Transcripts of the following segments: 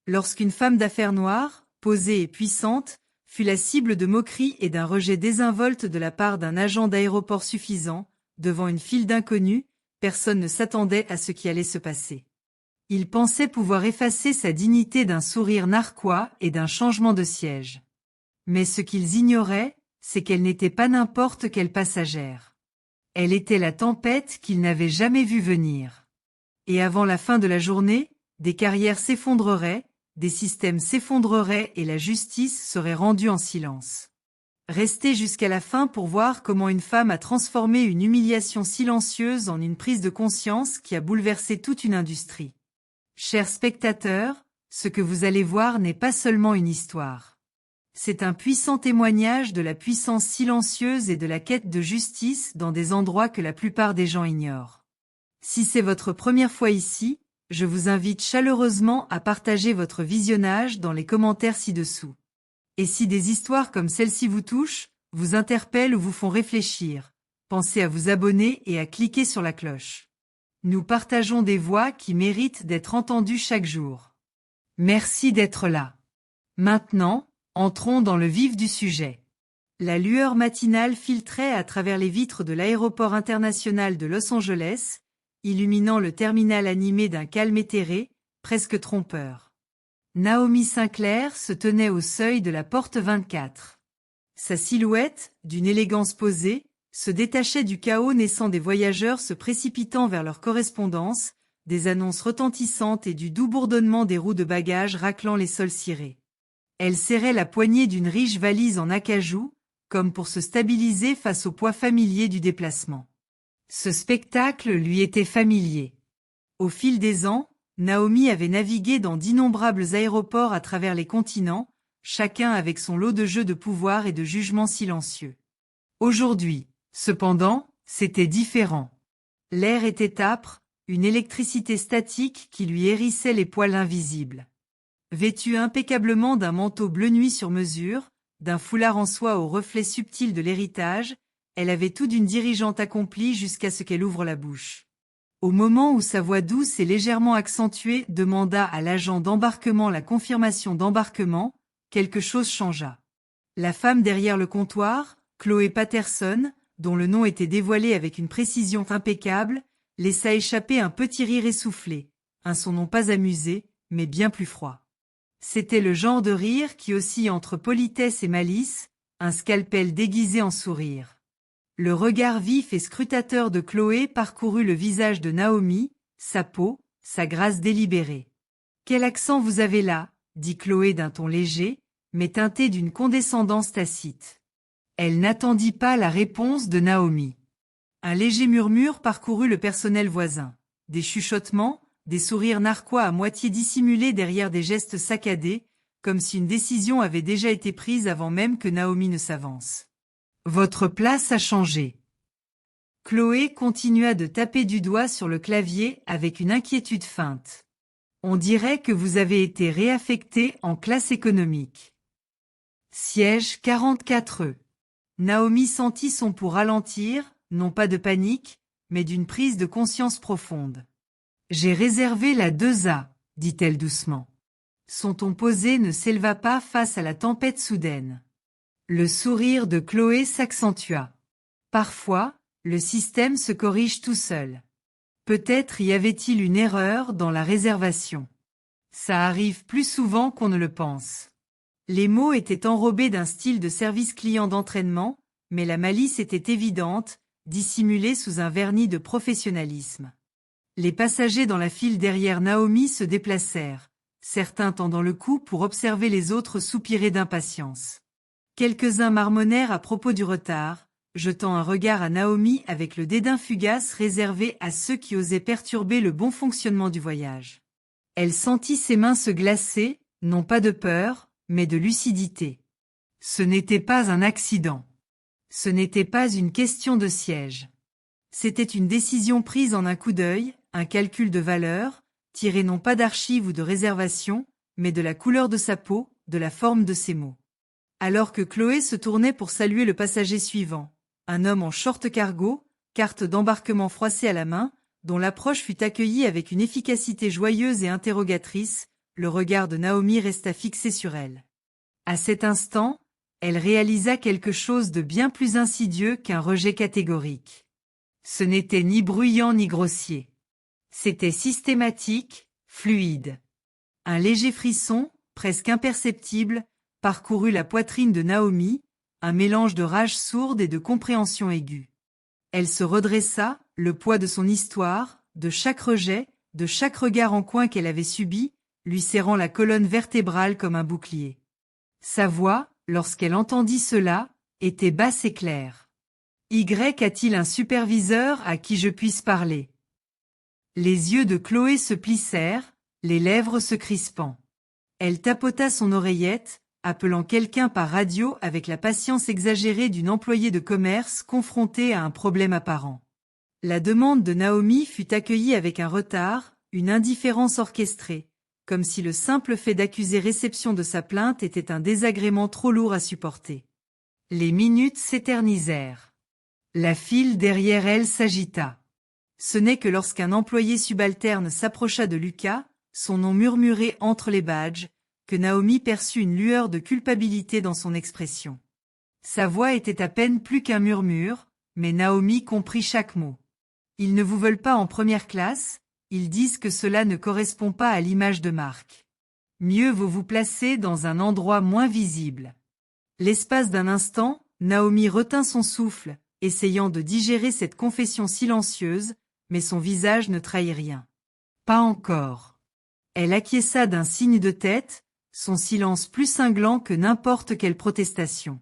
Lorsqu'une femme d'affaires noire, posée et puissante, fut la cible de moqueries et d'un rejet désinvolte de la part d'un agent d'aéroport suffisant, devant une file d'inconnus, personne ne s'attendait à ce qui allait se passer. Il pensait pouvoir effacer sa dignité d'un sourire narquois et d'un changement de siège. Mais ce qu'ils ignoraient, c'est qu'elle n'était pas n'importe quelle passagère. Elle était la tempête qu'ils n'avaient jamais vue venir. Et avant la fin de la journée, des carrières s'effondreraient, des systèmes s'effondreraient et la justice serait rendue en silence. Restez jusqu'à la fin pour voir comment une femme a transformé une humiliation silencieuse en une prise de conscience qui a bouleversé toute une industrie. Chers spectateurs, ce que vous allez voir n'est pas seulement une histoire. C'est un puissant témoignage de la puissance silencieuse et de la quête de justice dans des endroits que la plupart des gens ignorent. Si c'est votre première fois ici, je vous invite chaleureusement à partager votre visionnage dans les commentaires ci-dessous. Et si des histoires comme celle-ci vous touchent, vous interpellent ou vous font réfléchir, pensez à vous abonner et à cliquer sur la cloche. Nous partageons des voix qui méritent d'être entendues chaque jour. Merci d'être là. Maintenant, entrons dans le vif du sujet. La lueur matinale filtrait à travers les vitres de l'aéroport international de Los Angeles, illuminant le terminal animé d'un calme éthéré, presque trompeur. Naomi Sinclair se tenait au seuil de la porte 24. Sa silhouette, d'une élégance posée, se détachait du chaos naissant des voyageurs se précipitant vers leur correspondance, des annonces retentissantes et du doux bourdonnement des roues de bagages raclant les sols cirés. Elle serrait la poignée d'une riche valise en acajou, comme pour se stabiliser face au poids familier du déplacement. Ce spectacle lui était familier. Au fil des ans, Naomi avait navigué dans d'innombrables aéroports à travers les continents, chacun avec son lot de jeux de pouvoir et de jugements silencieux. Aujourd'hui, cependant, c'était différent. L'air était âpre, une électricité statique qui lui hérissait les poils invisibles. Vêtue impeccablement d'un manteau bleu nuit sur mesure, d'un foulard en soie au reflet subtil de l'héritage, elle avait tout d'une dirigeante accomplie jusqu'à ce qu'elle ouvre la bouche. Au moment où sa voix douce et légèrement accentuée demanda à l'agent d'embarquement la confirmation d'embarquement, quelque chose changea. La femme derrière le comptoir, Chloé Patterson, dont le nom était dévoilé avec une précision impeccable, laissa échapper un petit rire essoufflé, un son non pas amusé, mais bien plus froid. C'était le genre de rire qui oscille entre politesse et malice, un scalpel déguisé en sourire. Le regard vif et scrutateur de Chloé parcourut le visage de Naomi, sa peau, sa grâce délibérée. « Quel accent vous avez là ?» dit Chloé d'un ton léger, mais teinté d'une condescendance tacite. Elle n'attendit pas la réponse de Naomi. Un léger murmure parcourut le personnel voisin. Des chuchotements, des sourires narquois à moitié dissimulés derrière des gestes saccadés, comme si une décision avait déjà été prise avant même que Naomi ne s'avance. Votre place a changé. Chloé continua de taper du doigt sur le clavier avec une inquiétude feinte. On dirait que vous avez été réaffecté en classe économique. Siège 44E. Naomi sentit son pouls ralentir, non pas de panique, mais d'une prise de conscience profonde. J'ai réservé la 2A, dit-elle doucement. Son ton posé ne s'éleva pas face à la tempête soudaine. Le sourire de Chloé s'accentua. Parfois, le système se corrige tout seul. Peut-être y avait-il une erreur dans la réservation. Ça arrive plus souvent qu'on ne le pense. Les mots étaient enrobés d'un style de service client d'entraînement, mais la malice était évidente, dissimulée sous un vernis de professionnalisme. Les passagers dans la file derrière Naomi se déplacèrent, certains tendant le cou pour observer les autres soupirer d'impatience. Quelques-uns marmonnèrent à propos du retard, jetant un regard à Naomi avec le dédain fugace réservé à ceux qui osaient perturber le bon fonctionnement du voyage. Elle sentit ses mains se glacer, non pas de peur, mais de lucidité. Ce n'était pas un accident. Ce n'était pas une question de siège. C'était une décision prise en un coup d'œil, un calcul de valeur, tiré non pas d'archives ou de réservations, mais de la couleur de sa peau, de la forme de ses mots. Alors que Chloé se tournait pour saluer le passager suivant, un homme en short cargo, carte d'embarquement froissée à la main, dont l'approche fut accueillie avec une efficacité joyeuse et interrogatrice, le regard de Naomi resta fixé sur elle. À cet instant, elle réalisa quelque chose de bien plus insidieux qu'un rejet catégorique. Ce n'était ni bruyant ni grossier. C'était systématique, fluide. Un léger frisson, presque imperceptible, parcourut la poitrine de Naomi, un mélange de rage sourde et de compréhension aiguë. Elle se redressa, le poids de son histoire, de chaque rejet, de chaque regard en coin qu'elle avait subi, lui serrant la colonne vertébrale comme un bouclier. Sa voix, lorsqu'elle entendit cela, était basse et claire. « Y a-t-il un superviseur à qui je puisse parler ?» Les yeux de Chloé se plissèrent, les lèvres se crispant. Elle tapota son oreillette, appelant quelqu'un par radio avec la patience exagérée d'une employée de commerce confrontée à un problème apparent. La demande de Naomi fut accueillie avec un retard, une indifférence orchestrée, comme si le simple fait d'accuser réception de sa plainte était un désagrément trop lourd à supporter. Les minutes s'éternisèrent. La file derrière elle s'agita. Ce n'est que lorsqu'un employé subalterne s'approcha de Lucas, son nom murmuré entre les badges, que Naomi perçut une lueur de culpabilité dans son expression. Sa voix était à peine plus qu'un murmure, mais Naomi comprit chaque mot. Ils ne vous veulent pas en première classe, ils disent que cela ne correspond pas à l'image de marque. Mieux vaut vous placer dans un endroit moins visible. L'espace d'un instant, Naomi retint son souffle, essayant de digérer cette confession silencieuse, mais son visage ne trahit rien. Pas encore. Elle acquiesça d'un signe de tête, son silence plus cinglant que n'importe quelle protestation.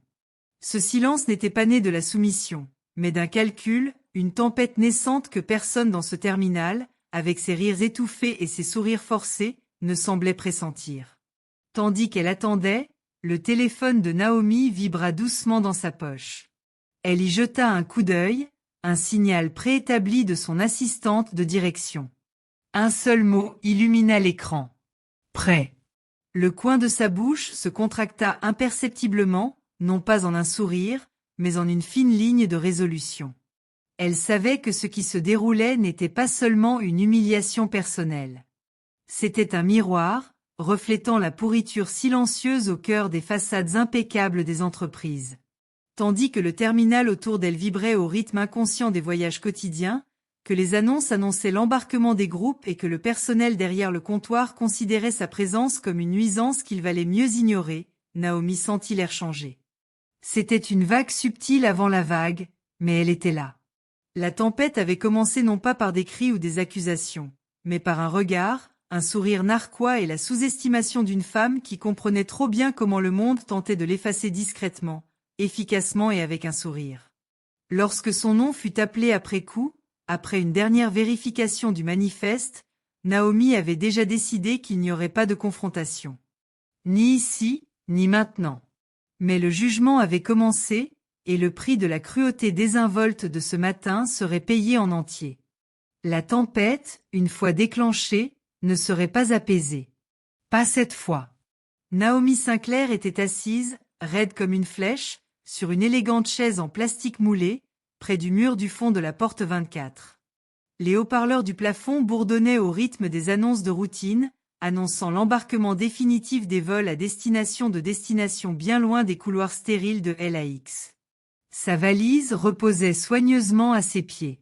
Ce silence n'était pas né de la soumission, mais d'un calcul, une tempête naissante que personne dans ce terminal, avec ses rires étouffés et ses sourires forcés, ne semblait pressentir. Tandis qu'elle attendait, le téléphone de Naomi vibra doucement dans sa poche. Elle y jeta un coup d'œil, un signal préétabli de son assistante de direction. Un seul mot illumina l'écran. « Prêt ». Le coin de sa bouche se contracta imperceptiblement, non pas en un sourire, mais en une fine ligne de résolution. Elle savait que ce qui se déroulait n'était pas seulement une humiliation personnelle. C'était un miroir, reflétant la pourriture silencieuse au cœur des façades impeccables des entreprises. Tandis que le terminal autour d'elle vibrait au rythme inconscient des voyages quotidiens, que les annonces annonçaient l'embarquement des groupes et que le personnel derrière le comptoir considérait sa présence comme une nuisance qu'il valait mieux ignorer, Naomi sentit l'air changer. C'était une vague subtile avant la vague, mais elle était là. La tempête avait commencé non pas par des cris ou des accusations, mais par un regard, un sourire narquois et la sous-estimation d'une femme qui comprenait trop bien comment le monde tentait de l'effacer discrètement, efficacement et avec un sourire. Lorsque son nom fut appelé après coup, après une dernière vérification du manifeste, Naomi avait déjà décidé qu'il n'y aurait pas de confrontation. Ni ici, ni maintenant. Mais le jugement avait commencé, et le prix de la cruauté désinvolte de ce matin serait payé en entier. La tempête, une fois déclenchée, ne serait pas apaisée. Pas cette fois. Naomi Sinclair était assise, raide comme une flèche, sur une élégante chaise en plastique moulé, près du mur du fond de la porte 24. Les haut-parleurs du plafond bourdonnaient au rythme des annonces de routine, annonçant l'embarquement définitif des vols à destination bien loin des couloirs stériles de LAX. Sa valise reposait soigneusement à ses pieds.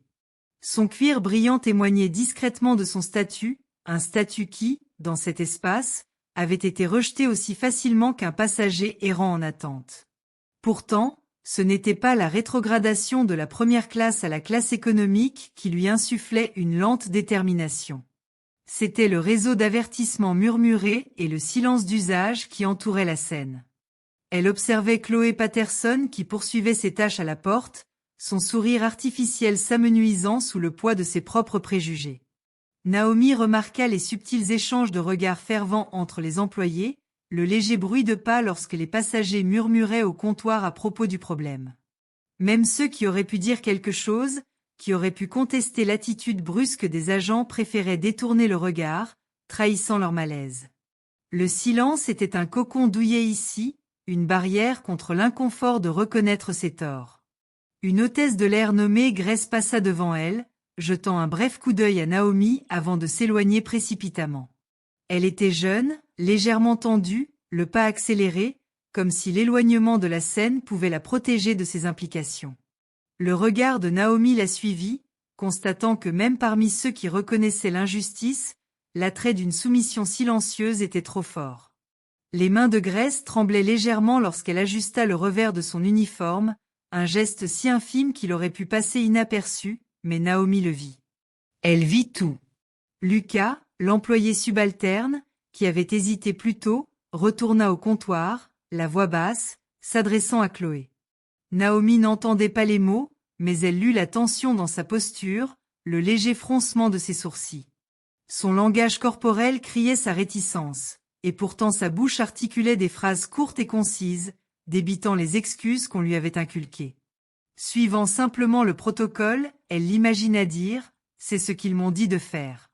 Son cuir brillant témoignait discrètement de son statut, un statut qui, dans cet espace, avait été rejeté aussi facilement qu'un passager errant en attente. Pourtant, ce n'était pas la rétrogradation de la première classe à la classe économique qui lui insufflait une lente détermination. C'était le réseau d'avertissements murmurés et le silence d'usage qui entourait la scène. Elle observait Chloé Patterson qui poursuivait ses tâches à la porte, son sourire artificiel s'amenuisant sous le poids de ses propres préjugés. Naomi remarqua les subtils échanges de regards fervents entre les employés, le léger bruit de pas lorsque les passagers murmuraient au comptoir à propos du problème. Même ceux qui auraient pu dire quelque chose, qui auraient pu contester l'attitude brusque des agents préféraient détourner le regard, trahissant leur malaise. Le silence était un cocon douillet ici, une barrière contre l'inconfort de reconnaître ses torts. Une hôtesse de l'air nommée Grace passa devant elle, jetant un bref coup d'œil à Naomi avant de s'éloigner précipitamment. Elle était jeune, légèrement tendue, le pas accéléré, comme si l'éloignement de la scène pouvait la protéger de ses implications. Le regard de Naomi la suivit, constatant que même parmi ceux qui reconnaissaient l'injustice, l'attrait d'une soumission silencieuse était trop fort. Les mains de Grace tremblaient légèrement lorsqu'elle ajusta le revers de son uniforme, un geste si infime qu'il aurait pu passer inaperçu, mais Naomi le vit. Elle vit tout. Lucas, l'employé subalterne, qui avait hésité plus tôt, retourna au comptoir, la voix basse, s'adressant à Chloé. Naomi n'entendait pas les mots, mais elle lut la tension dans sa posture, le léger froncement de ses sourcils. Son langage corporel criait sa réticence, et pourtant sa bouche articulait des phrases courtes et concises, débitant les excuses qu'on lui avait inculquées. Suivant simplement le protocole, elle l'imagina dire « c'est ce qu'ils m'ont dit de faire ».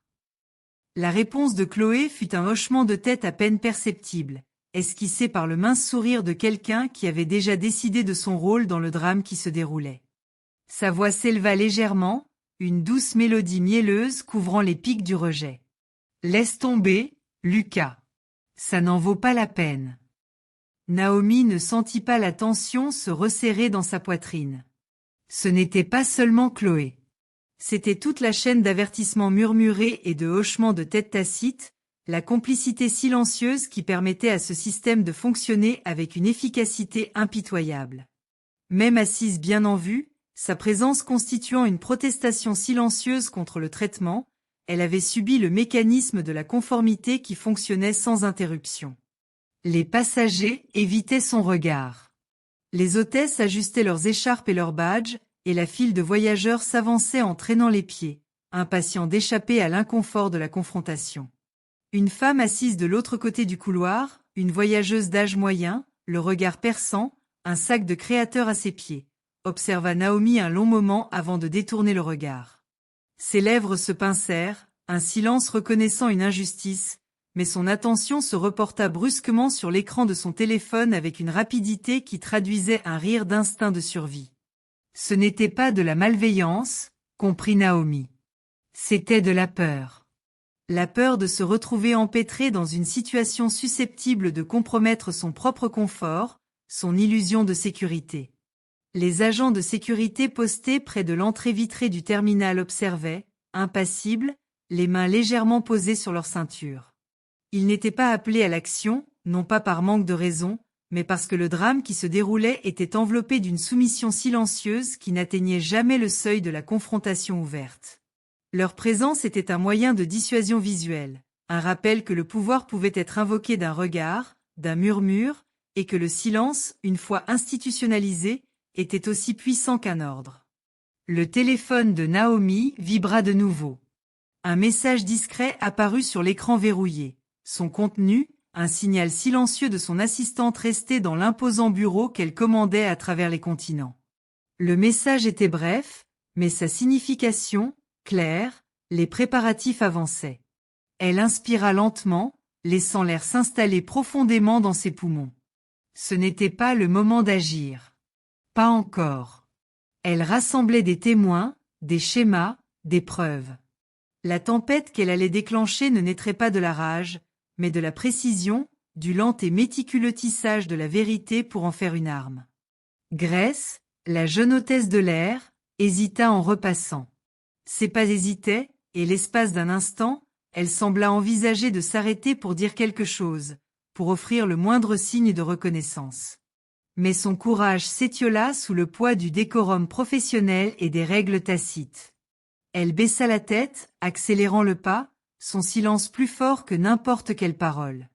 La réponse de Chloé fut un hochement de tête à peine perceptible, esquissé par le mince sourire de quelqu'un qui avait déjà décidé de son rôle dans le drame qui se déroulait. Sa voix s'éleva légèrement, une douce mélodie mielleuse couvrant les pics du rejet. « Laisse tomber, Lucas. Ça n'en vaut pas la peine. » Naomi ne sentit pas la tension se resserrer dans sa poitrine. Ce n'était pas seulement Chloé. C'était toute la chaîne d'avertissements murmurés et de hochements de tête tacites, la complicité silencieuse qui permettait à ce système de fonctionner avec une efficacité impitoyable. Même assise bien en vue, sa présence constituant une protestation silencieuse contre le traitement, elle avait subi le mécanisme de la conformité qui fonctionnait sans interruption. Les passagers évitaient son regard. Les hôtesses ajustaient leurs écharpes et leurs badges, et la file de voyageurs s'avançait en traînant les pieds, impatients d'échapper à l'inconfort de la confrontation. Une femme assise de l'autre côté du couloir, une voyageuse d'âge moyen, le regard perçant, un sac de créateur à ses pieds, observa Naomi un long moment avant de détourner le regard. Ses lèvres se pincèrent, un silence reconnaissant une injustice, mais son attention se reporta brusquement sur l'écran de son téléphone avec une rapidité qui traduisait un rire d'instinct de survie. Ce n'était pas de la malveillance, comprit Naomi. C'était de la peur. La peur de se retrouver empêtrée dans une situation susceptible de compromettre son propre confort, son illusion de sécurité. Les agents de sécurité postés près de l'entrée vitrée du terminal observaient, impassibles, les mains légèrement posées sur leur ceinture. Ils n'étaient pas appelés à l'action, non pas par manque de raison, mais parce que le drame qui se déroulait était enveloppé d'une soumission silencieuse qui n'atteignait jamais le seuil de la confrontation ouverte. Leur présence était un moyen de dissuasion visuelle, un rappel que le pouvoir pouvait être invoqué d'un regard, d'un murmure, et que le silence, une fois institutionnalisé, était aussi puissant qu'un ordre. Le téléphone de Naomi vibra de nouveau. Un message discret apparut sur l'écran verrouillé. Son contenu, un signal silencieux de son assistante restée dans l'imposant bureau qu'elle commandait à travers les continents. Le message était bref, mais sa signification, claire, les préparatifs avançaient. Elle inspira lentement, laissant l'air s'installer profondément dans ses poumons. Ce n'était pas le moment d'agir. Pas encore. Elle rassemblait des témoins, des schémas, des preuves. La tempête qu'elle allait déclencher ne naîtrait pas de la rage, mais de la précision, du lent et méticuleux tissage de la vérité pour en faire une arme. Grace, la jeune hôtesse de l'air, hésita en repassant. Ses pas hésitaient, et l'espace d'un instant, elle sembla envisager de s'arrêter pour dire quelque chose, pour offrir le moindre signe de reconnaissance. Mais son courage s'étiola sous le poids du décorum professionnel et des règles tacites. Elle baissa la tête, accélérant le pas, son silence plus fort que n'importe quelle parole.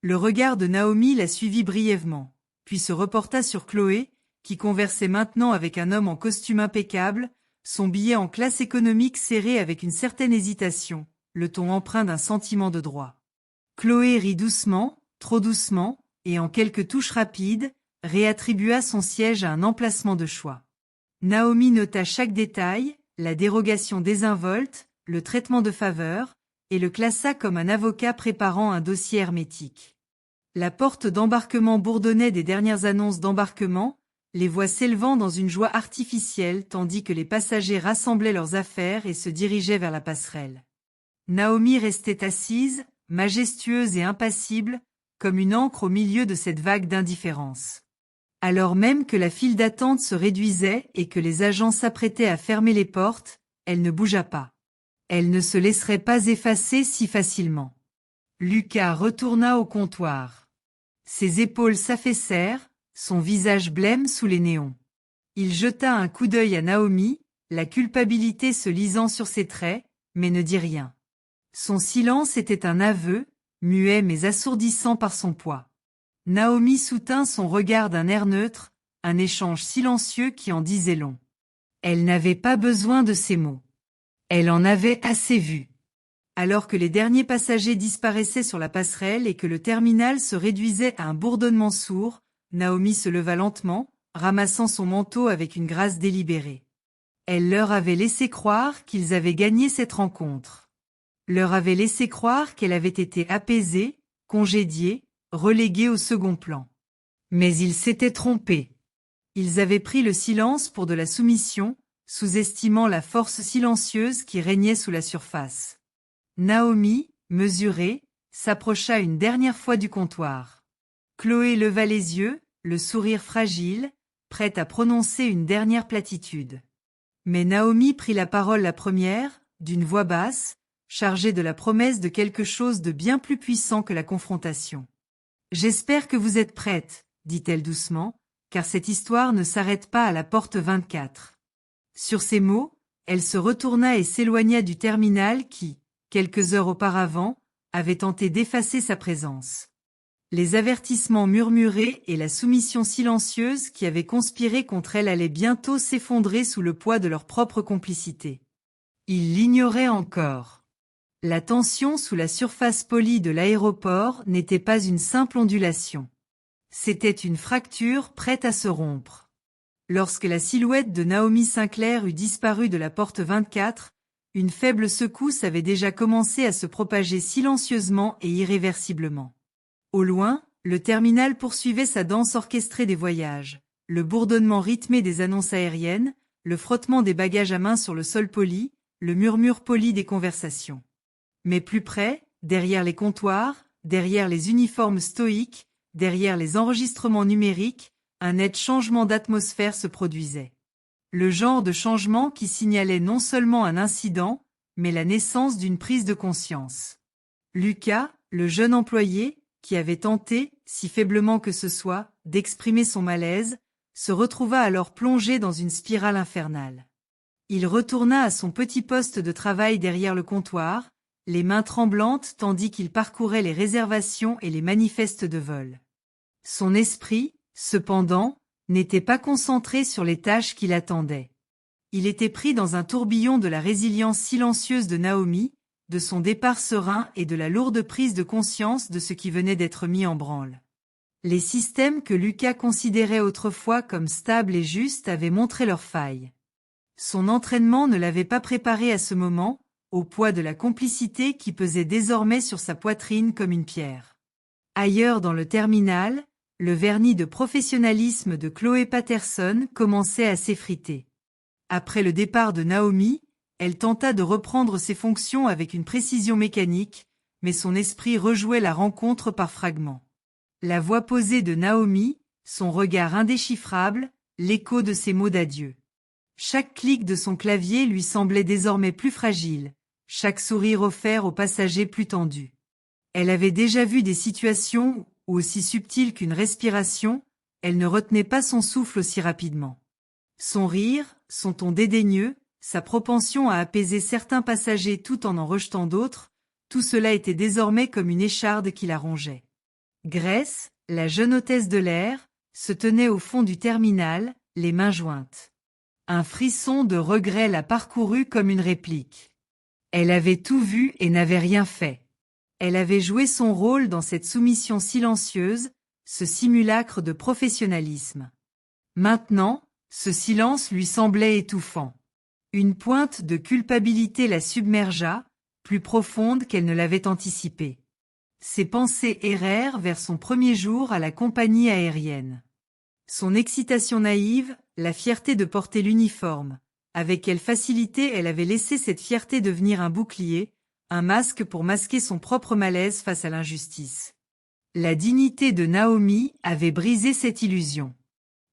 Le regard de Naomi la suivit brièvement, puis se reporta sur Chloé, qui conversait maintenant avec un homme en costume impeccable, son billet en classe économique serré avec une certaine hésitation, le ton empreint d'un sentiment de droit. Chloé rit doucement, trop doucement, et en quelques touches rapides, réattribua son siège à un emplacement de choix. Naomi nota chaque détail, la dérogation désinvolte, le traitement de faveur, et le classa comme un avocat préparant un dossier hermétique. La porte d'embarquement bourdonnait des dernières annonces d'embarquement, les voix s'élevant dans une joie artificielle tandis que les passagers rassemblaient leurs affaires et se dirigeaient vers la passerelle. Naomi restait assise, majestueuse et impassible, comme une ancre au milieu de cette vague d'indifférence. Alors même que la file d'attente se réduisait et que les agents s'apprêtaient à fermer les portes, elle ne bougea pas. Elle ne se laisserait pas effacer si facilement. Lucas retourna au comptoir. Ses épaules s'affaissèrent, son visage blême sous les néons. Il jeta un coup d'œil à Naomi, la culpabilité se lisant sur ses traits, mais ne dit rien. Son silence était un aveu, muet mais assourdissant par son poids. Naomi soutint son regard d'un air neutre, un échange silencieux qui en disait long. Elle n'avait pas besoin de ces mots. Elle en avait assez vu. Alors que les derniers passagers disparaissaient sur la passerelle et que le terminal se réduisait à un bourdonnement sourd, Naomi se leva lentement, ramassant son manteau avec une grâce délibérée. Elle leur avait laissé croire qu'ils avaient gagné cette rencontre. Leur avait laissé croire qu'elle avait été apaisée, congédiée, reléguée au second plan. Mais ils s'étaient trompés. Ils avaient pris le silence pour de la soumission, sous-estimant la force silencieuse qui régnait sous la surface. Naomi, mesurée, s'approcha une dernière fois du comptoir. Chloé leva les yeux, le sourire fragile, prête à prononcer une dernière platitude. Mais Naomi prit la parole la première, d'une voix basse, chargée de la promesse de quelque chose de bien plus puissant que la confrontation. « J'espère que vous êtes prête, » dit-elle doucement, car cette histoire ne s'arrête pas à la porte 24. Sur ces mots, elle se retourna et s'éloigna du terminal qui, quelques heures auparavant, avait tenté d'effacer sa présence. Les avertissements murmurés et la soumission silencieuse qui avaient conspiré contre elle allaient bientôt s'effondrer sous le poids de leur propre complicité. Ils l'ignoraient encore. La tension sous la surface polie de l'aéroport n'était pas une simple ondulation. C'était une fracture prête à se rompre. Lorsque la silhouette de Naomi Sinclair eut disparu de la porte 24, une faible secousse avait déjà commencé à se propager silencieusement et irréversiblement. Au loin, le terminal poursuivait sa danse orchestrée des voyages, le bourdonnement rythmé des annonces aériennes, le frottement des bagages à main sur le sol poli, le murmure poli des conversations. Mais plus près, derrière les comptoirs, derrière les uniformes stoïques, derrière les enregistrements numériques, un net changement d'atmosphère se produisait. Le genre de changement qui signalait non seulement un incident, mais la naissance d'une prise de conscience. Lucas, le jeune employé, qui avait tenté, si faiblement que ce soit, d'exprimer son malaise, se retrouva alors plongé dans une spirale infernale. Il retourna à son petit poste de travail derrière le comptoir, les mains tremblantes tandis qu'il parcourait les réservations et les manifestes de vol. Son esprit, cependant, n'était pas concentré sur les tâches qui l'attendaient. Il était pris dans un tourbillon de la résilience silencieuse de Naomi, de son départ serein et de la lourde prise de conscience de ce qui venait d'être mis en branle. Les systèmes que Lucas considérait autrefois comme stables et justes avaient montré leurs failles. Son entraînement ne l'avait pas préparé à ce moment, au poids de la complicité qui pesait désormais sur sa poitrine comme une pierre. Ailleurs dans le terminal, le vernis de professionnalisme de Chloé Patterson commençait à s'effriter. Après le départ de Naomi, elle tenta de reprendre ses fonctions avec une précision mécanique, mais son esprit rejouait la rencontre par fragments. La voix posée de Naomi, son regard indéchiffrable, l'écho de ses mots d'adieu. Chaque clic de son clavier lui semblait désormais plus fragile, chaque sourire offert aux passagers plus tendu. Elle avait déjà vu des situations où, aussi subtiles qu'une respiration, elle ne retenait pas son souffle aussi rapidement. Son rire, son ton dédaigneux, sa propension à apaiser certains passagers tout en rejetant d'autres, tout cela était désormais comme une écharde qui la rongeait. Grace, la jeune hôtesse de l'air, se tenait au fond du terminal, les mains jointes. Un frisson de regret la parcourut comme une réplique. Elle avait tout vu et n'avait rien fait. Elle avait joué son rôle dans cette soumission silencieuse, ce simulacre de professionnalisme. Maintenant, ce silence lui semblait étouffant. Une pointe de culpabilité la submergea, plus profonde qu'elle ne l'avait anticipé. Ses pensées errèrent vers son premier jour à la compagnie aérienne. Son excitation naïve, la fierté de porter l'uniforme. Avec quelle facilité elle avait laissé cette fierté devenir un bouclier, un masque pour masquer son propre malaise face à l'injustice. La dignité de Naomi avait brisé cette illusion.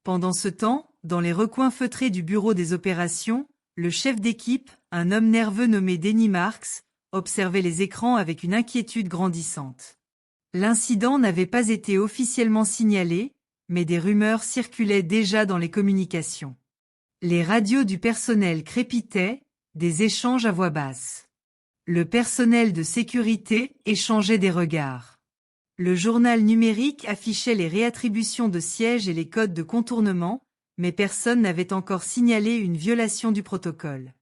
Pendant ce temps, dans les recoins feutrés du bureau des opérations, le chef d'équipe, un homme nerveux nommé Denny Marks, observait les écrans avec une inquiétude grandissante. L'incident n'avait pas été officiellement signalé, mais des rumeurs circulaient déjà dans les communications. Les radios du personnel crépitaient, des échanges à voix basse. Le personnel de sécurité échangeait des regards. Le journal numérique affichait les réattributions de sièges et les codes de contournement, mais personne n'avait encore signalé une violation du protocole.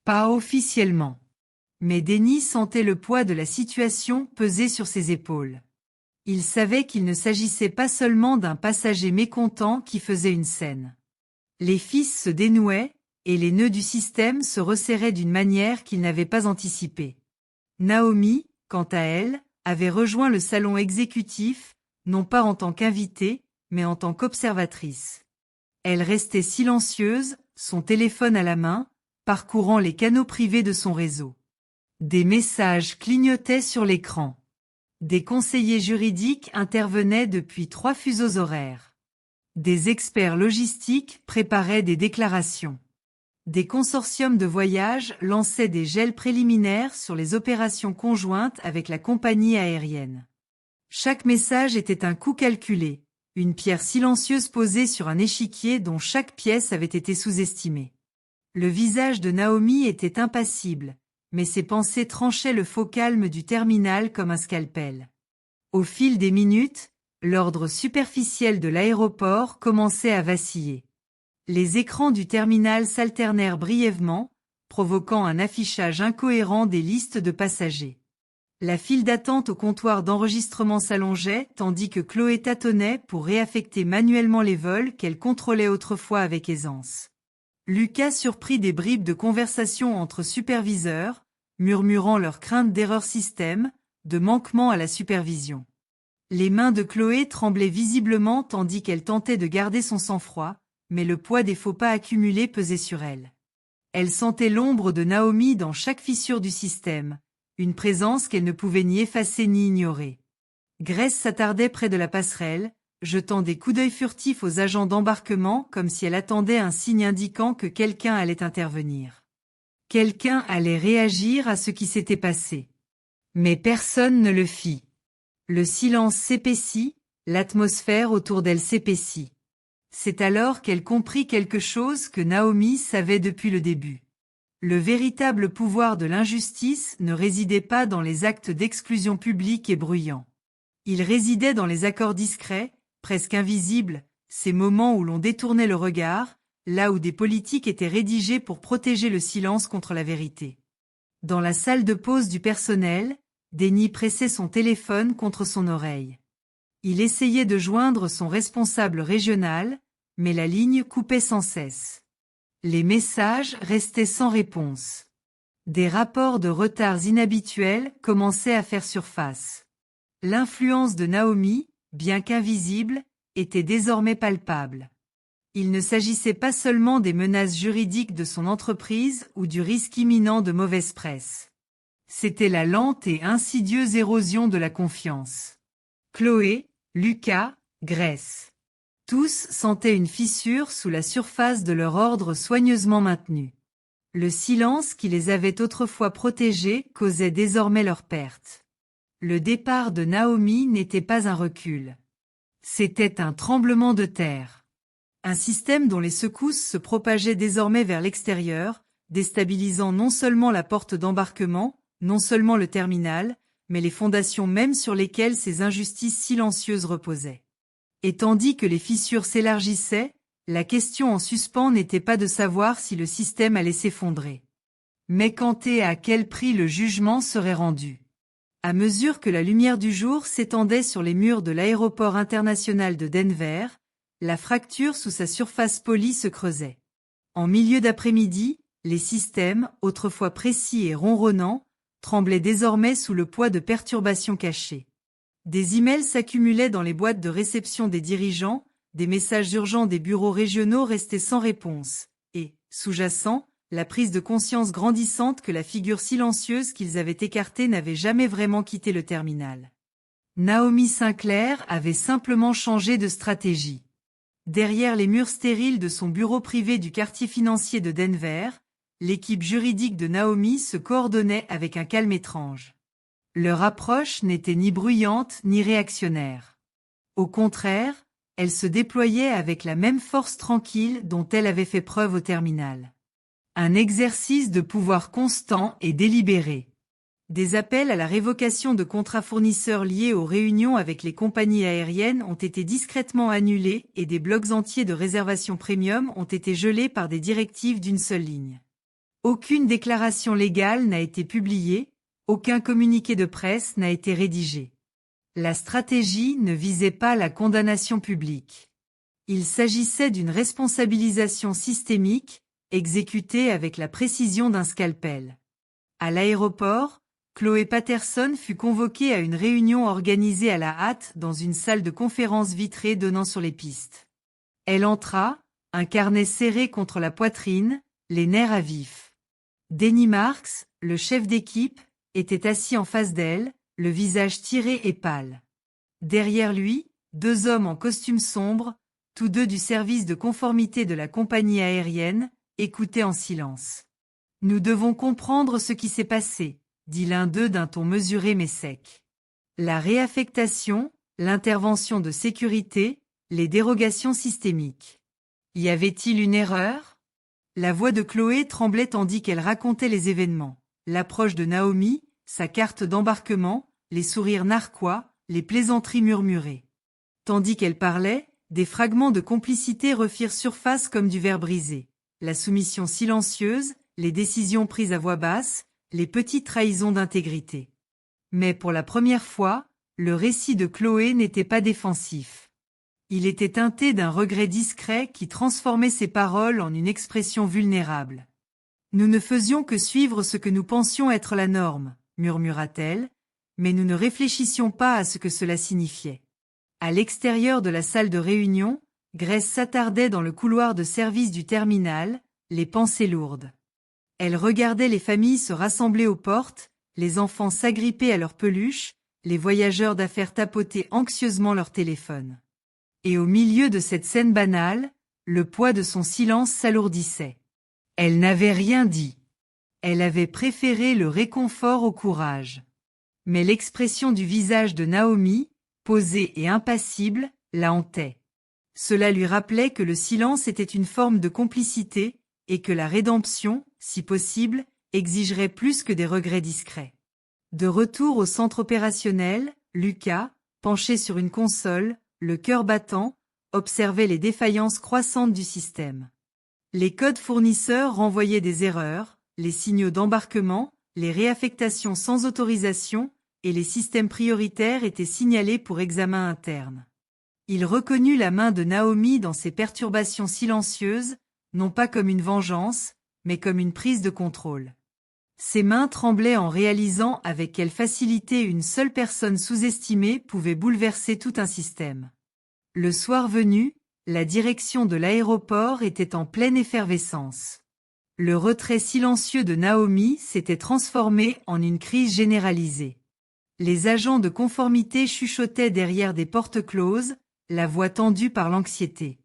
Pas officiellement. Mais Denny sentait le poids de la situation peser sur ses épaules. Il savait qu'il ne s'agissait pas seulement d'un passager mécontent qui faisait une scène. Les fils se dénouaient, et les nœuds du système se resserraient d'une manière qu'il n'avait pas anticipée. Naomi, quant à elle, avait rejoint le salon exécutif, non pas en tant qu'invitée, mais en tant qu'observatrice. Elle restait silencieuse, son téléphone à la main, parcourant les canaux privés de son réseau. Des messages clignotaient sur l'écran. Des conseillers juridiques intervenaient depuis 3 fuseaux horaires. Des experts logistiques préparaient des déclarations. Des consortiums de voyage lançaient des gels préliminaires sur les opérations conjointes avec la compagnie aérienne. Chaque message était un coup calculé, une pierre silencieuse posée sur un échiquier dont chaque pièce avait été sous-estimée. Le visage de Naomi était impassible, mais ses pensées tranchaient le faux calme du terminal comme un scalpel. Au fil des minutes, l'ordre superficiel de l'aéroport commençait à vaciller. Les écrans du terminal s'alternèrent brièvement, provoquant un affichage incohérent des listes de passagers. La file d'attente au comptoir d'enregistrement s'allongeait tandis que Chloé tâtonnait pour réaffecter manuellement les vols qu'elle contrôlait autrefois avec aisance. Lucas surprit des bribes de conversation entre superviseurs, murmurant leurs craintes d'erreur système, de manquement à la supervision. Les mains de Chloé tremblaient visiblement tandis qu'elle tentait de garder son sang-froid, mais le poids des faux pas accumulés pesait sur elle. Elle sentait l'ombre de Naomi dans chaque fissure du système, une présence qu'elle ne pouvait ni effacer ni ignorer. Grace s'attardait près de la passerelle, jetant des coups d'œil furtifs aux agents d'embarquement comme si elle attendait un signe indiquant que quelqu'un allait intervenir. Quelqu'un allait réagir à ce qui s'était passé. Mais personne ne le fit. Le silence s'épaissit, l'atmosphère autour d'elle s'épaissit. C'est alors qu'elle comprit quelque chose que Naomi savait depuis le début. Le véritable pouvoir de l'injustice ne résidait pas dans les actes d'exclusion publique et bruyants. Il résidait dans les accords discrets, presque invisibles, ces moments où l'on détournait le regard, là où des politiques étaient rédigées pour protéger le silence contre la vérité. Dans la salle de pause du personnel, Denny pressait son téléphone contre son oreille. Il essayait de joindre son responsable régional, mais la ligne coupait sans cesse. Les messages restaient sans réponse. Des rapports de retards inhabituels commençaient à faire surface. L'influence de Naomi, bien qu'invisible, était désormais palpable. Il ne s'agissait pas seulement des menaces juridiques de son entreprise ou du risque imminent de mauvaise presse. C'était la lente et insidieuse érosion de la confiance. Chloé, Lucas, Grace. Tous sentaient une fissure sous la surface de leur ordre soigneusement maintenu. Le silence qui les avait autrefois protégés causait désormais leur perte. Le départ de Naomi n'était pas un recul. C'était un tremblement de terre. Un système dont les secousses se propageaient désormais vers l'extérieur, déstabilisant non seulement la porte d'embarquement, non seulement le terminal, mais les fondations mêmes sur lesquelles ces injustices silencieuses reposaient. Et tandis que les fissures s'élargissaient, la question en suspens n'était pas de savoir si le système allait s'effondrer, mais quand et à quel prix le jugement serait rendu. À mesure que la lumière du jour s'étendait sur les murs de l'aéroport international de Denver, la fracture sous sa surface polie se creusait. En milieu d'après-midi, les systèmes, autrefois précis et ronronnants, tremblaient désormais sous le poids de perturbations cachées. Des emails s'accumulaient dans les boîtes de réception des dirigeants, des messages urgents des bureaux régionaux restaient sans réponse, et, sous-jacent, la prise de conscience grandissante que la figure silencieuse qu'ils avaient écartée n'avait jamais vraiment quitté le terminal. Naomi Sinclair avait simplement changé de stratégie. Derrière les murs stériles de son bureau privé du quartier financier de Denver, l'équipe juridique de Naomi se coordonnait avec un calme étrange. Leur approche n'était ni bruyante ni réactionnaire. Au contraire, elle se déployait avec la même force tranquille dont elle avait fait preuve au terminal. Un exercice de pouvoir constant et délibéré. Des appels à la révocation de contrats fournisseurs liés aux réunions avec les compagnies aériennes ont été discrètement annulés et des blocs entiers de réservations premium ont été gelés par des directives d'une seule ligne. Aucune déclaration légale n'a été publiée, aucun communiqué de presse n'a été rédigé. La stratégie ne visait pas la condamnation publique. Il s'agissait d'une responsabilisation systémique, exécutée avec la précision d'un scalpel. À l'aéroport, Chloé Patterson fut convoquée à une réunion organisée à la hâte dans une salle de conférence vitrée donnant sur les pistes. Elle entra, un carnet serré contre la poitrine, les nerfs à vif. Denny Marks, le chef d'équipe, était assis en face d'elle, le visage tiré et pâle. Derrière lui, deux hommes en costume sombre, tous deux du service de conformité de la compagnie aérienne, écoutaient en silence. « Nous devons comprendre ce qui s'est passé », dit l'un d'eux d'un ton mesuré mais sec. La réaffectation, l'intervention de sécurité, les dérogations systémiques. Y avait-il une erreur? La voix de Chloé tremblait tandis qu'elle racontait les événements. L'approche de Naomi, sa carte d'embarquement, les sourires narquois, les plaisanteries murmurées. Tandis qu'elle parlait, des fragments de complicité refirent surface comme du verre brisé. La soumission silencieuse, les décisions prises à voix basse, les petites trahisons d'intégrité. Mais pour la première fois, le récit de Chloé n'était pas défensif. Il était teinté d'un regret discret qui transformait ses paroles en une expression vulnérable. « Nous ne faisions que suivre ce que nous pensions être la norme, » murmura-t-elle, mais nous ne réfléchissions pas à ce que cela signifiait. À l'extérieur de la salle de réunion, Grace s'attardait dans le couloir de service du terminal, les pensées lourdes. Elle regardait les familles se rassembler aux portes, les enfants s'agripper à leurs peluches, les voyageurs d'affaires tapoter anxieusement leur téléphone. Et au milieu de cette scène banale, le poids de son silence s'alourdissait. Elle n'avait rien dit. Elle avait préféré le réconfort au courage. Mais l'expression du visage de Naomi, posée et impassible, la hantait. Cela lui rappelait que le silence était une forme de complicité, et que la rédemption, si possible, exigerait plus que des regrets discrets. De retour au centre opérationnel, Lucas, penché sur une console, le cœur battant, observait les défaillances croissantes du système. Les codes fournisseurs renvoyaient des erreurs, les signaux d'embarquement, les réaffectations sans autorisation, et les systèmes prioritaires étaient signalés pour examen interne. Il reconnut la main de Naomi dans ces perturbations silencieuses, non pas comme une vengeance, mais comme une prise de contrôle. Ses mains tremblaient en réalisant avec quelle facilité une seule personne sous-estimée pouvait bouleverser tout un système. Le soir venu, la direction de l'aéroport était en pleine effervescence. Le retrait silencieux de Naomi s'était transformé en une crise généralisée. Les agents de conformité chuchotaient derrière des portes closes, la voix tendue par l'anxiété.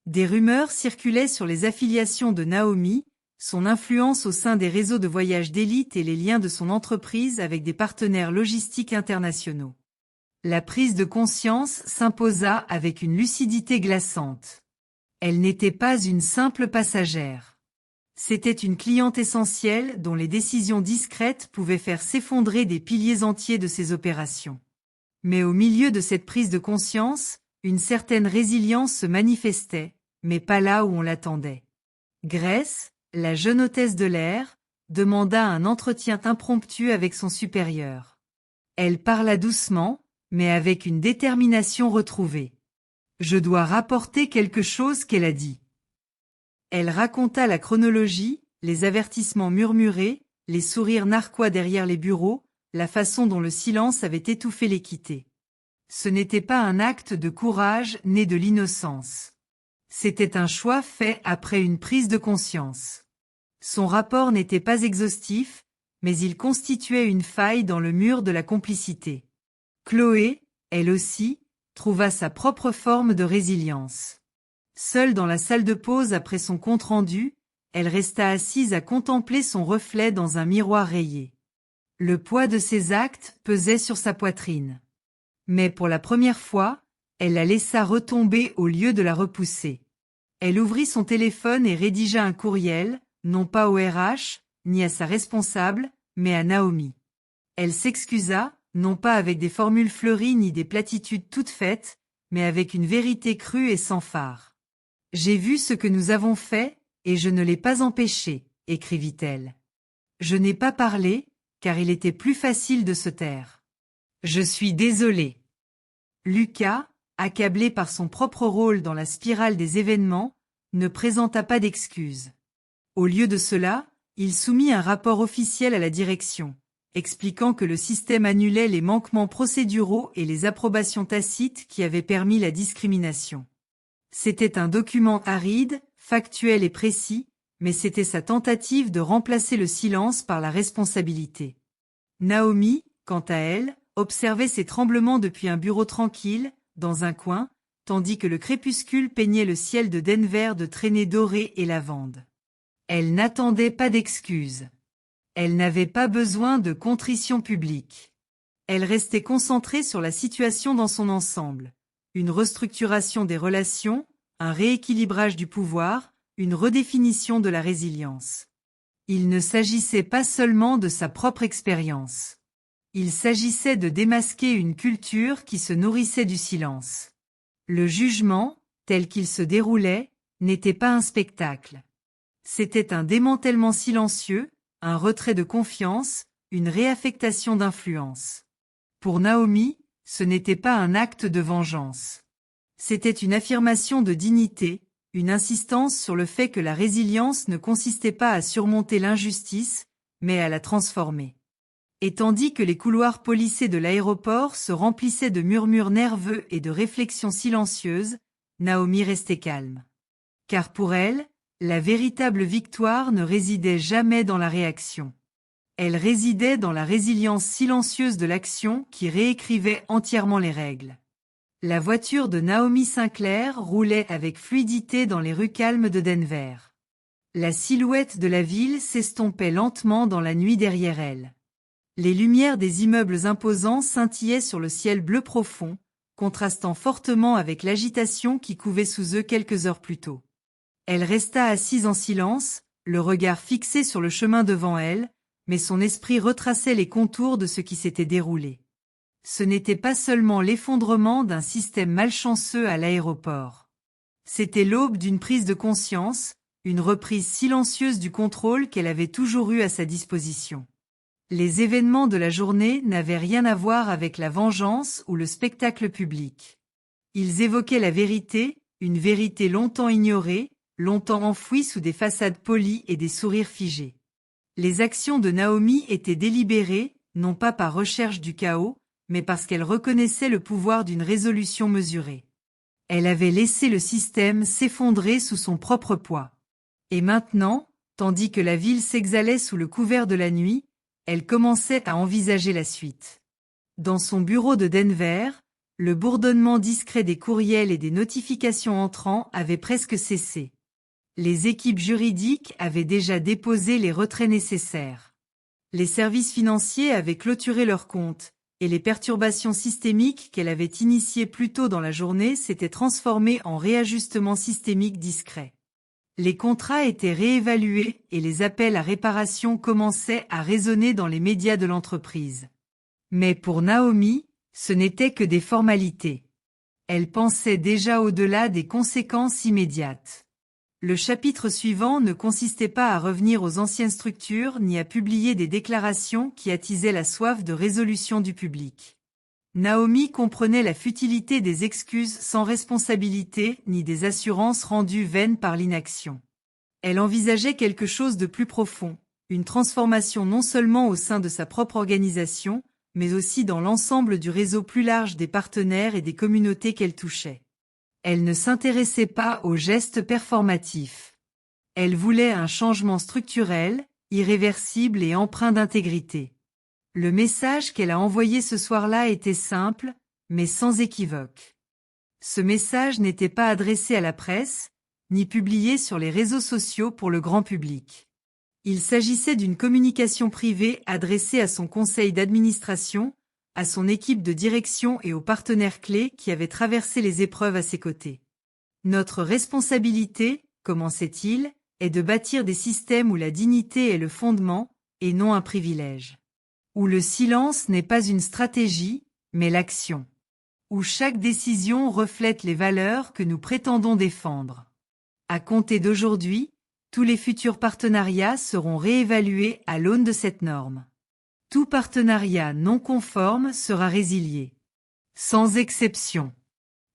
Des rumeurs circulaient sur les affiliations de Naomi, son influence au sein des réseaux de voyage d'élite et les liens de son entreprise avec des partenaires logistiques internationaux. La prise de conscience s'imposa avec une lucidité glaçante. Elle n'était pas une simple passagère. C'était une cliente essentielle dont les décisions discrètes pouvaient faire s'effondrer des piliers entiers de ses opérations. Mais au milieu de cette prise de conscience, une certaine résilience se manifestait, mais pas là où on l'attendait. Grace, la jeune hôtesse de l'air, demanda un entretien impromptu avec son supérieur. Elle parla doucement, mais avec une détermination retrouvée. « Je dois rapporter quelque chose qu'elle a dit. » Elle raconta la chronologie, les avertissements murmurés, les sourires narquois derrière les bureaux, la façon dont le silence avait étouffé l'équité. Ce n'était pas un acte de courage né de l'innocence. C'était un choix fait après une prise de conscience. Son rapport n'était pas exhaustif, mais il constituait une faille dans le mur de la complicité. Chloé, elle aussi, trouva sa propre forme de résilience. Seule dans la salle de pause après son compte-rendu, elle resta assise à contempler son reflet dans un miroir rayé. Le poids de ses actes pesait sur sa poitrine. Mais pour la première fois, elle la laissa retomber au lieu de la repousser. Elle ouvrit son téléphone et rédigea un courriel, non pas au RH, ni à sa responsable, mais à Naomi. Elle s'excusa, non pas avec des formules fleuries ni des platitudes toutes faites, mais avec une vérité crue et sans fard. « J'ai vu ce que nous avons fait, et je ne l'ai pas empêché, » écrivit-elle. « Je n'ai pas parlé, car il était plus facile de se taire. Je suis désolée. » Lucas, accablé par son propre rôle dans la spirale des événements, ne présenta pas d'excuses. Au lieu de cela, il soumit un rapport officiel à la direction, expliquant que le système annulait les manquements procéduraux et les approbations tacites qui avaient permis la discrimination. C'était un document aride, factuel et précis, mais c'était sa tentative de remplacer le silence par la responsabilité. Naomi, quant à elle, observait ces tremblements depuis un bureau tranquille, dans un coin, tandis que le crépuscule peignait le ciel de Denver de traînées dorées et lavande. Elle n'attendait pas d'excuses. Elle n'avait pas besoin de contrition publique. Elle restait concentrée sur la situation dans son ensemble. Une restructuration des relations, un rééquilibrage du pouvoir, une redéfinition de la résilience. Il ne s'agissait pas seulement de sa propre expérience. Il s'agissait de démasquer une culture qui se nourrissait du silence. Le jugement, tel qu'il se déroulait, n'était pas un spectacle. C'était un démantèlement silencieux, un retrait de confiance, une réaffectation d'influence. Pour Naomi, ce n'était pas un acte de vengeance. C'était une affirmation de dignité, une insistance sur le fait que la résilience ne consistait pas à surmonter l'injustice, mais à la transformer. Et tandis que les couloirs policiers de l'aéroport se remplissaient de murmures nerveux et de réflexions silencieuses, Naomi restait calme. Car pour elle, la véritable victoire ne résidait jamais dans la réaction. Elle résidait dans la résilience silencieuse de l'action qui réécrivait entièrement les règles. La voiture de Naomi Sinclair roulait avec fluidité dans les rues calmes de Denver. La silhouette de la ville s'estompait lentement dans la nuit derrière elle. Les lumières des immeubles imposants scintillaient sur le ciel bleu profond, contrastant fortement avec l'agitation qui couvait sous eux quelques heures plus tôt. Elle resta assise en silence, le regard fixé sur le chemin devant elle, mais son esprit retraçait les contours de ce qui s'était déroulé. Ce n'était pas seulement l'effondrement d'un système malchanceux à l'aéroport. C'était l'aube d'une prise de conscience, une reprise silencieuse du contrôle qu'elle avait toujours eu à sa disposition. Les événements de la journée n'avaient rien à voir avec la vengeance ou le spectacle public. Ils évoquaient la vérité, une vérité longtemps ignorée, longtemps enfouie sous des façades polies et des sourires figés. Les actions de Naomi étaient délibérées, non pas par recherche du chaos, mais parce qu'elle reconnaissait le pouvoir d'une résolution mesurée. Elle avait laissé le système s'effondrer sous son propre poids. Et maintenant, tandis que la ville s'exhalait sous le couvert de la nuit, elle commençait à envisager la suite. Dans son bureau de Denver, le bourdonnement discret des courriels et des notifications entrant avait presque cessé. Les équipes juridiques avaient déjà déposé les retraits nécessaires. Les services financiers avaient clôturé leurs comptes, et les perturbations systémiques qu'elle avait initiées plus tôt dans la journée s'étaient transformées en réajustements systémiques discrets. Les contrats étaient réévalués et les appels à réparation commençaient à résonner dans les médias de l'entreprise. Mais pour Naomi, ce n'était que des formalités. Elle pensait déjà au-delà des conséquences immédiates. Le chapitre suivant ne consistait pas à revenir aux anciennes structures ni à publier des déclarations qui attisaient la soif de résolution du public. Naomi comprenait la futilité des excuses sans responsabilité ni des assurances rendues vaines par l'inaction. Elle envisageait quelque chose de plus profond, une transformation non seulement au sein de sa propre organisation, mais aussi dans l'ensemble du réseau plus large des partenaires et des communautés qu'elle touchait. Elle ne s'intéressait pas aux gestes performatifs. Elle voulait un changement structurel, irréversible et empreint d'intégrité. Le message qu'elle a envoyé ce soir-là était simple, mais sans équivoque. Ce message n'était pas adressé à la presse, ni publié sur les réseaux sociaux pour le grand public. Il s'agissait d'une communication privée adressée à son conseil d'administration, à son équipe de direction et aux partenaires clés qui avaient traversé les épreuves à ses côtés. Notre responsabilité, commençait-il, est de bâtir des systèmes où la dignité est le fondement, et non un privilège. Où le silence n'est pas une stratégie, mais l'action. Où chaque décision reflète les valeurs que nous prétendons défendre. À compter d'aujourd'hui, tous les futurs partenariats seront réévalués à l'aune de cette norme. Tout partenariat non conforme sera résilié. Sans exception.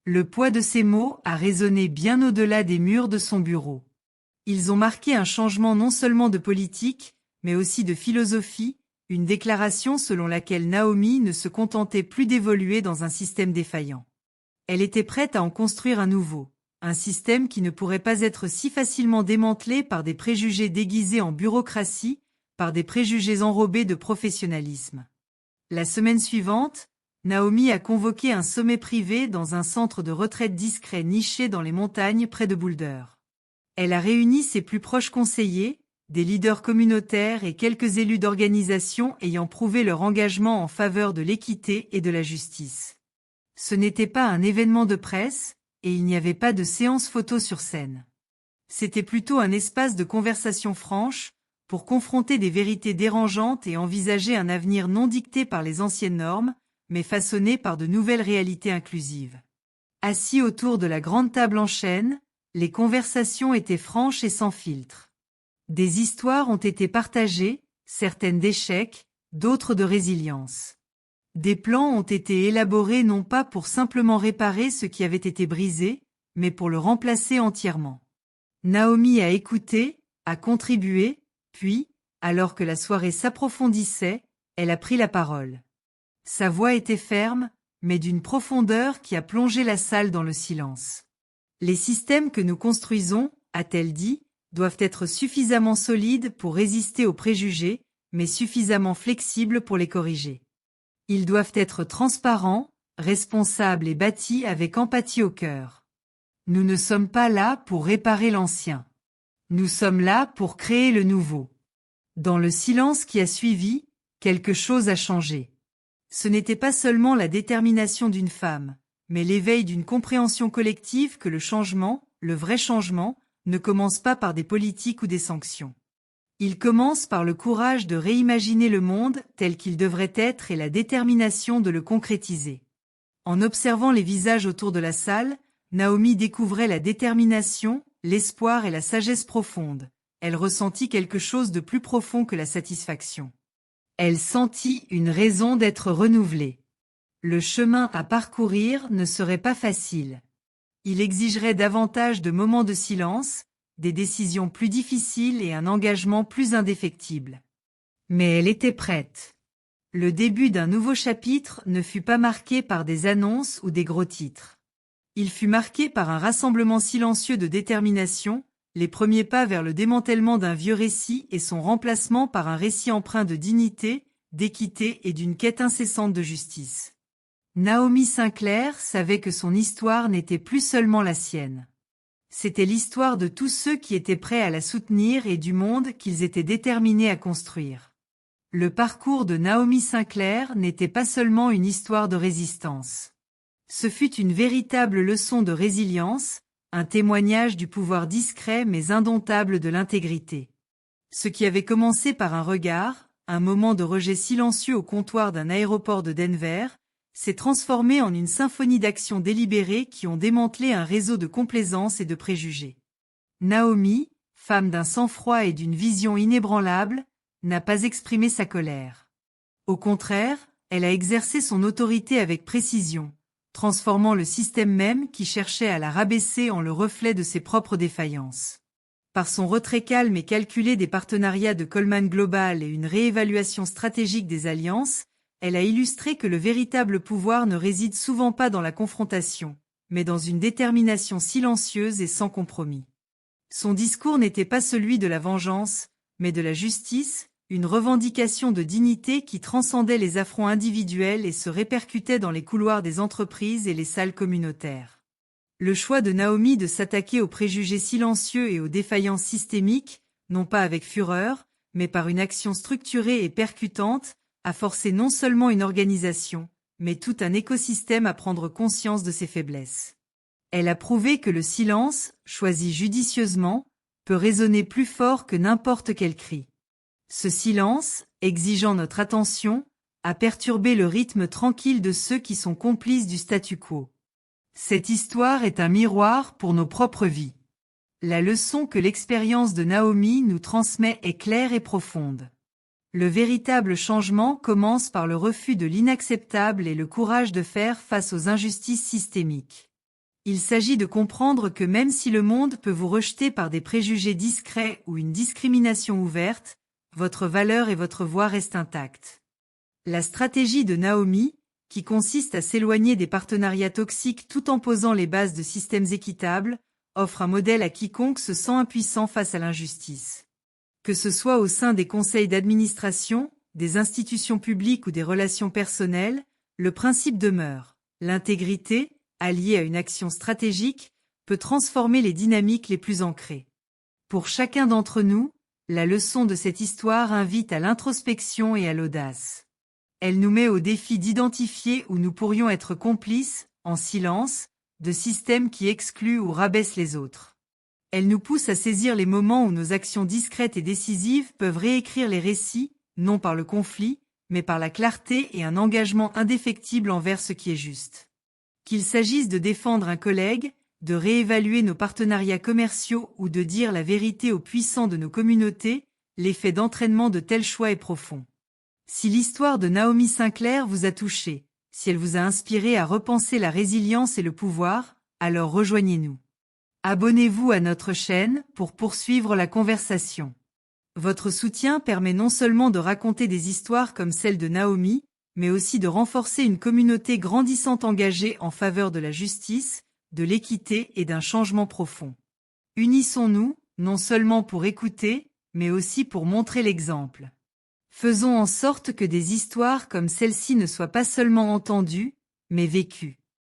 Le poids de ces mots a résonné bien au-delà des murs de son bureau. Ils ont marqué un changement non seulement de politique, mais aussi de philosophie, une déclaration selon laquelle Naomi ne se contentait plus d'évoluer dans un système défaillant. Elle était prête à en construire un nouveau, un système qui ne pourrait pas être si facilement démantelé par des préjugés déguisés en bureaucratie, par des préjugés enrobés de professionnalisme. La semaine suivante, Naomi a convoqué un sommet privé dans un centre de retraite discret niché dans les montagnes près de Boulder. Elle a réuni ses plus proches conseillers, des leaders communautaires et quelques élus d'organisations ayant prouvé leur engagement en faveur de l'équité et de la justice. Ce n'était pas un événement de presse, et il n'y avait pas de séance photo sur scène. C'était plutôt un espace de conversation franche, pour confronter des vérités dérangeantes et envisager un avenir non dicté par les anciennes normes, mais façonné par de nouvelles réalités inclusives. Assis autour de la grande table en chêne, les conversations étaient franches et sans filtre. Des histoires ont été partagées, certaines d'échecs, d'autres de résilience. Des plans ont été élaborés non pas pour simplement réparer ce qui avait été brisé, mais pour le remplacer entièrement. Naomi a écouté, a contribué, puis, alors que la soirée s'approfondissait, elle a pris la parole. Sa voix était ferme, mais d'une profondeur qui a plongé la salle dans le silence. Les systèmes que nous construisons, a-t-elle dit, doivent être suffisamment solides pour résister aux préjugés, mais suffisamment flexibles pour les corriger. Ils doivent être transparents, responsables et bâtis avec empathie au cœur. Nous ne sommes pas là pour réparer l'ancien. Nous sommes là pour créer le nouveau. Dans le silence qui a suivi, quelque chose a changé. Ce n'était pas seulement la détermination d'une femme, mais l'éveil d'une compréhension collective que le changement, le vrai changement, ne commence pas par des politiques ou des sanctions. Il commence par le courage de réimaginer le monde tel qu'il devrait être et la détermination de le concrétiser. En observant les visages autour de la salle, Naomi découvrait la détermination, l'espoir et la sagesse profonde. Elle ressentit quelque chose de plus profond que la satisfaction. Elle sentit une raison d'être renouvelée. Le chemin à parcourir ne serait pas facile. Il exigerait davantage de moments de silence, des décisions plus difficiles et un engagement plus indéfectible. Mais elle était prête. Le début d'un nouveau chapitre ne fut pas marqué par des annonces ou des gros titres. Il fut marqué par un rassemblement silencieux de détermination, les premiers pas vers le démantèlement d'un vieux récit et son remplacement par un récit empreint de dignité, d'équité et d'une quête incessante de justice. Naomi Sinclair savait que son histoire n'était plus seulement la sienne. C'était l'histoire de tous ceux qui étaient prêts à la soutenir et du monde qu'ils étaient déterminés à construire. Le parcours de Naomi Sinclair n'était pas seulement une histoire de résistance. Ce fut une véritable leçon de résilience, un témoignage du pouvoir discret mais indomptable de l'intégrité. Ce qui avait commencé par un regard, un moment de rejet silencieux au comptoir d'un aéroport de Denver, s'est transformé en une symphonie d'actions délibérées qui ont démantelé un réseau de complaisance et de préjugés. Naomi, femme d'un sang-froid et d'une vision inébranlable, n'a pas exprimé sa colère. Au contraire, elle a exercé son autorité avec précision, transformant le système même qui cherchait à la rabaisser en le reflet de ses propres défaillances. Par son retrait calme et calculé des partenariats de Coleman Global et une réévaluation stratégique des alliances, elle a illustré que le véritable pouvoir ne réside souvent pas dans la confrontation, mais dans une détermination silencieuse et sans compromis. Son discours n'était pas celui de la vengeance, mais de la justice, une revendication de dignité qui transcendait les affronts individuels et se répercutait dans les couloirs des entreprises et les salles communautaires. Le choix de Naomi de s'attaquer aux préjugés silencieux et aux défaillances systémiques, non pas avec fureur, mais par une action structurée et percutante, a forcé non seulement une organisation, mais tout un écosystème à prendre conscience de ses faiblesses. Elle a prouvé que le silence, choisi judicieusement, peut résonner plus fort que n'importe quel cri. Ce silence, exigeant notre attention, a perturbé le rythme tranquille de ceux qui sont complices du statu quo. Cette histoire est un miroir pour nos propres vies. La leçon que l'expérience de Naomi nous transmet est claire et profonde. Le véritable changement commence par le refus de l'inacceptable et le courage de faire face aux injustices systémiques. Il s'agit de comprendre que même si le monde peut vous rejeter par des préjugés discrets ou une discrimination ouverte, votre valeur et votre voix restent intactes. La stratégie de Naomi, qui consiste à s'éloigner des partenariats toxiques tout en posant les bases de systèmes équitables, offre un modèle à quiconque se sent impuissant face à l'injustice. Que ce soit au sein des conseils d'administration, des institutions publiques ou des relations personnelles, le principe demeure. L'intégrité, alliée à une action stratégique, peut transformer les dynamiques les plus ancrées. Pour chacun d'entre nous, la leçon de cette histoire invite à l'introspection et à l'audace. Elle nous met au défi d'identifier où nous pourrions être complices, en silence, de systèmes qui excluent ou rabaissent les autres. Elle nous pousse à saisir les moments où nos actions discrètes et décisives peuvent réécrire les récits, non par le conflit, mais par la clarté et un engagement indéfectible envers ce qui est juste. Qu'il s'agisse de défendre un collègue, de réévaluer nos partenariats commerciaux ou de dire la vérité aux puissants de nos communautés, l'effet d'entraînement de tels choix est profond. Si l'histoire de Naomi Sinclair vous a touché, si elle vous a inspiré à repenser la résilience et le pouvoir, alors rejoignez-nous. Abonnez-vous à notre chaîne pour poursuivre la conversation. Votre soutien permet non seulement de raconter des histoires comme celle de Naomi, mais aussi de renforcer une communauté grandissante engagée en faveur de la justice, de l'équité et d'un changement profond. Unissons-nous, non seulement pour écouter, mais aussi pour montrer l'exemple. Faisons en sorte que des histoires comme celle-ci ne soient pas seulement entendues, mais vécues.